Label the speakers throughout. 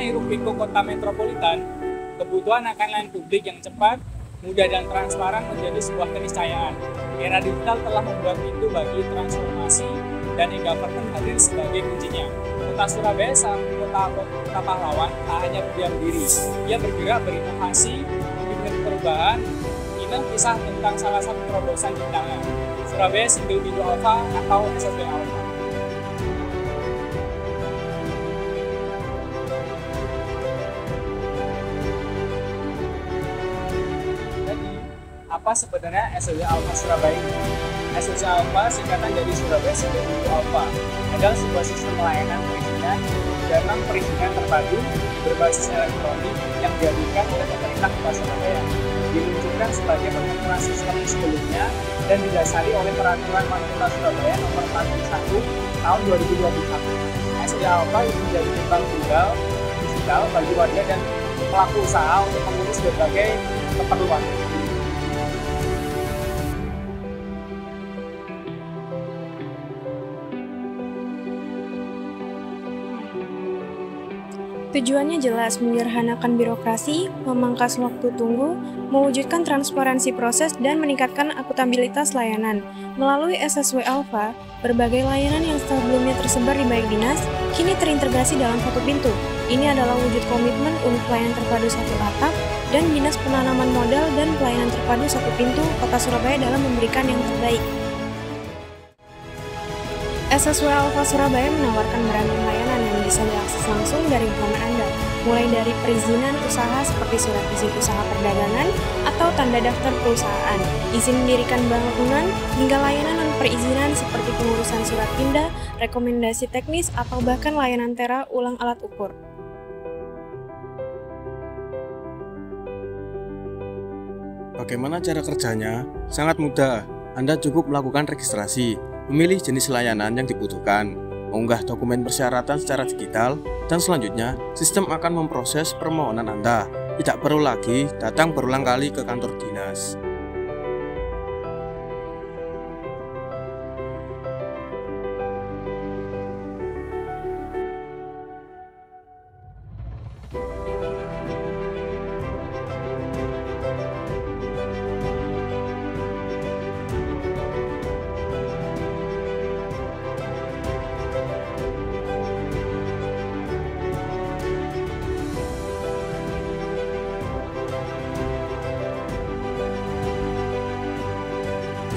Speaker 1: Sebagaimana hiruk-pikuk kota metropolitan, kebutuhan akan layanan publik yang cepat, mudah dan transparan menjadi sebuah keniscayaan. Era digital telah membuat pintu bagi transformasi dan e-government hadir sebagai kuncinya. Kota Surabaya sang kota pahlawan tak hanya berdiam diri, ia bergerak berinovasi, membimbing perubahan. Inilah kisah tentang salah satu terobosan ciptaannya, Surabaya Single Window Alpha atau SSW Alpha. Apa sebenarnya SSW Alpha Surabaya ini? SSW Alpha singkatan dari Surabaya Single Window Alpha adalah sebuah sistem layanan perizinan dalam perizinan terpadu berbasis elektronik yang dihadirkan oleh pemerintah Kota Surabaya. Diluncurkan sebagai pengaturan sistem sebelumnya dan didasari oleh Peraturan Wali Kota Surabaya Nomor 41 Tahun 2021. SSW Alpha menjadi gerbang tunggal digital bagi warga dan pelaku usaha untuk mengurus berbagai keperluan.
Speaker 2: Tujuannya jelas, menyederhanakan birokrasi, memangkas waktu tunggu, mewujudkan transparansi proses, dan meningkatkan akuntabilitas layanan. Melalui SSW Alpha, berbagai layanan yang sebelumnya tersebar di banyak dinas, kini terintegrasi dalam satu pintu. Ini adalah wujud komitmen unit pelayanan terpadu satu atap dan Dinas Penanaman Modal dan Pelayanan Terpadu Satu Pintu Kota Surabaya dalam memberikan yang terbaik. SSW Alpha Surabaya menawarkan beragam layanan yang bisa diakses langsung dari handphone Anda, mulai dari perizinan usaha seperti surat izin usaha perdagangan atau tanda daftar perusahaan, izin mendirikan bangunan, hingga layanan non-perizinan seperti pengurusan surat pindah, rekomendasi teknis, atau bahkan layanan tera ulang alat ukur.
Speaker 3: Bagaimana cara kerjanya? Sangat mudah. Anda cukup melakukan registrasi, memilih jenis layanan yang dibutuhkan, mengunggah dokumen persyaratan secara digital, dan selanjutnya sistem akan memproses permohonan Anda. Tidak perlu lagi datang berulang kali ke kantor dinas.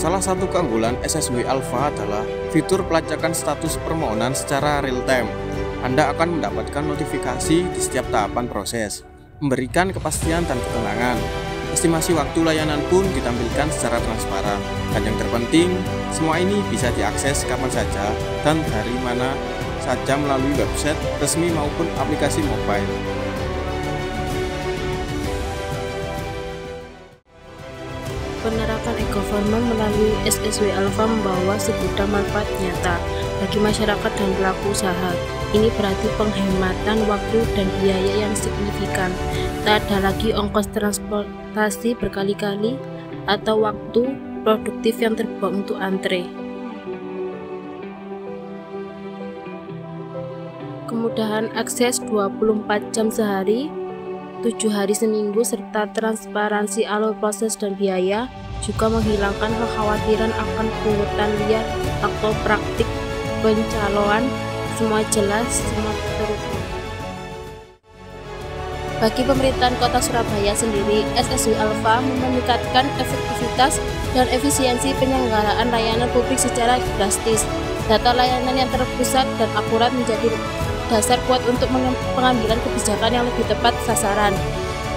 Speaker 3: Salah satu keunggulan SSW Alpha adalah fitur pelacakan status permohonan secara real-time. Anda akan mendapatkan notifikasi di setiap tahapan proses, memberikan kepastian dan ketenangan. Estimasi waktu layanan pun ditampilkan secara transparan. Dan yang terpenting, semua ini bisa diakses kapan saja dan dari mana saja melalui website resmi maupun aplikasi mobile.
Speaker 4: Penerapan e-government melalui SSW Alpha membawa segudang manfaat nyata bagi masyarakat dan pelaku usaha. Ini berarti penghematan waktu dan biaya yang signifikan. Tak ada lagi ongkos transportasi berkali-kali atau waktu produktif yang terbuang untuk antre. Kemudahan akses 24 jam sehari, 7 hari seminggu, serta transparansi alur proses dan biaya juga menghilangkan kekhawatiran akan pungutan liar atau praktik pencalonan. Semua jelas, semua terukur. Bagi pemerintahan Kota Surabaya sendiri, SSW Alpha meningkatkan efektivitas dan efisiensi penyelenggaraan layanan publik secara drastis. Data layanan yang terpusat dan akurat menjadi dasar kuat untuk pengambilan kebijakan yang lebih tepat sasaran.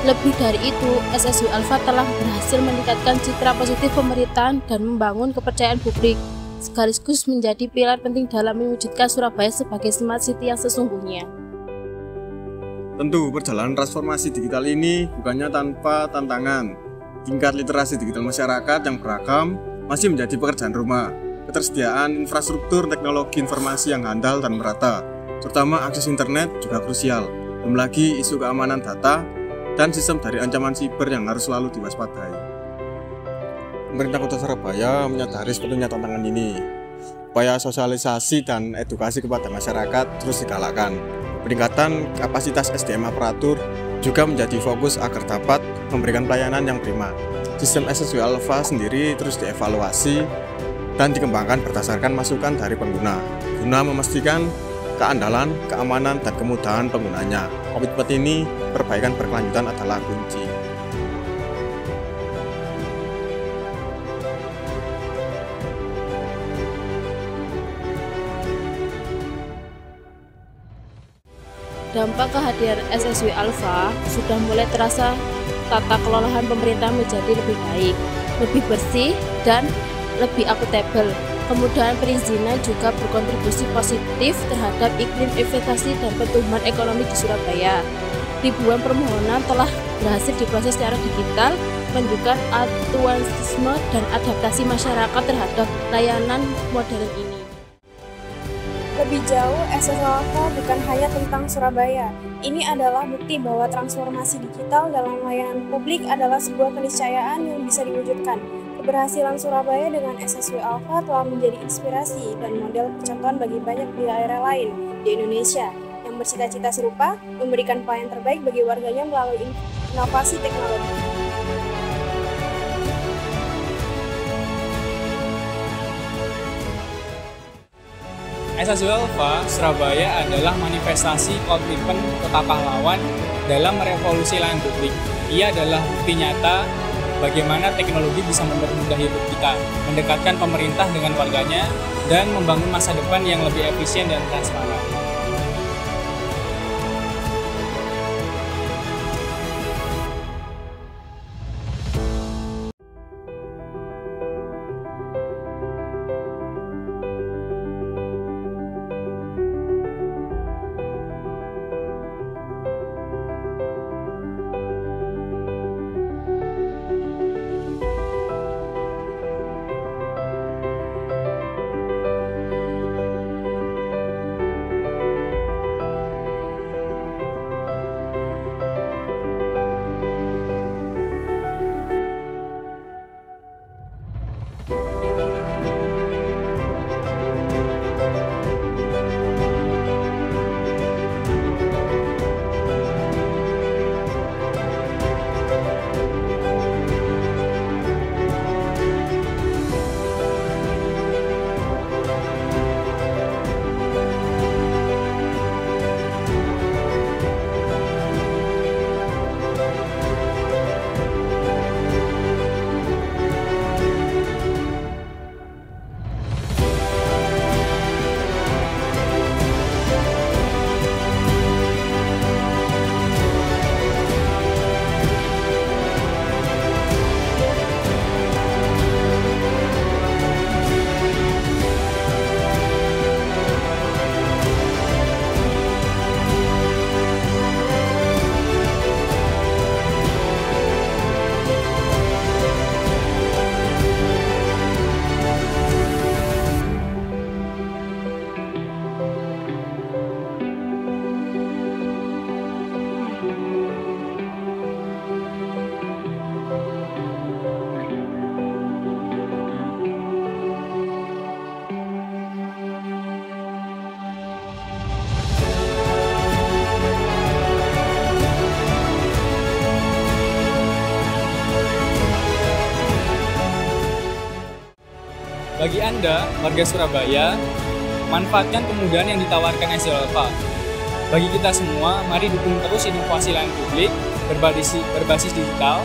Speaker 4: Lebih dari itu, SSW Alpha telah berhasil meningkatkan citra positif pemerintahan dan membangun kepercayaan publik, sekaligus menjadi pilar penting dalam mewujudkan Surabaya sebagai smart city yang sesungguhnya.
Speaker 3: Tentu, perjalanan transformasi digital ini bukannya tanpa tantangan. Tingkat literasi digital masyarakat yang beragam masih menjadi pekerjaan rumah. Ketersediaan infrastruktur teknologi informasi yang handal dan merata, terutama akses internet, juga krusial. Belum lagi isu keamanan data dan sistem dari ancaman siber yang harus selalu diwaspadai. Pemerintah Kota Surabaya menyadari sepenuhnya tantangan ini. Upaya sosialisasi dan edukasi kepada masyarakat terus digalakkan. Peningkatan kapasitas SDM aparatur juga menjadi fokus agar dapat memberikan pelayanan yang prima. Sistem SSW Alpha sendiri terus dievaluasi dan dikembangkan berdasarkan masukan dari pengguna, guna memastikan keandalan, keamanan, dan kemudahan penggunanya. Komitmen ini, perbaikan berkelanjutan adalah kunci.
Speaker 4: Dampak kehadiran SSW Alpha sudah mulai terasa. Tata kelolahan pemerintah menjadi lebih baik, lebih bersih, dan lebih akuntabel. Kemudahan perizinan juga berkontribusi positif terhadap iklim investasi dan pertumbuhan ekonomi di Surabaya. Ribuan permohonan telah berhasil diproses secara digital, menunjukkan antusiasme dan adaptasi masyarakat terhadap layanan modern ini.
Speaker 2: Lebih jauh, SSW Alpha bukan hanya tentang Surabaya. Ini adalah bukti bahwa transformasi digital dalam layanan publik adalah sebuah keniscayaan yang bisa diwujudkan. Keberhasilan Surabaya dengan SSW Alpha telah menjadi inspirasi dan model percontohan bagi banyak di daerah lain di Indonesia yang bercita-cita serupa, memberikan pelayanan terbaik bagi warganya melalui inovasi teknologi.
Speaker 1: SSW Alpha Surabaya adalah manifestasi komitmen kota pahlawan dalam merevolusi layanan publik. Ia adalah bukti nyata bagaimana teknologi bisa mempermudah hidup kita, mendekatkan pemerintah dengan warganya, dan membangun masa depan yang lebih efisien dan transparan. Bagi Anda, warga Surabaya, manfaatkan kemudahan yang ditawarkan SSW Alpha. Bagi kita semua, mari dukung terus inovasi layanan publik berbasis digital.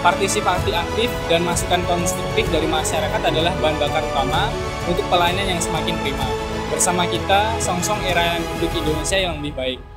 Speaker 1: Partisipasi aktif dan masukan konstruktif dari masyarakat adalah bahan bakar utama untuk pelayanan yang semakin prima. Bersama kita, songsong era layanan publik Indonesia yang lebih baik.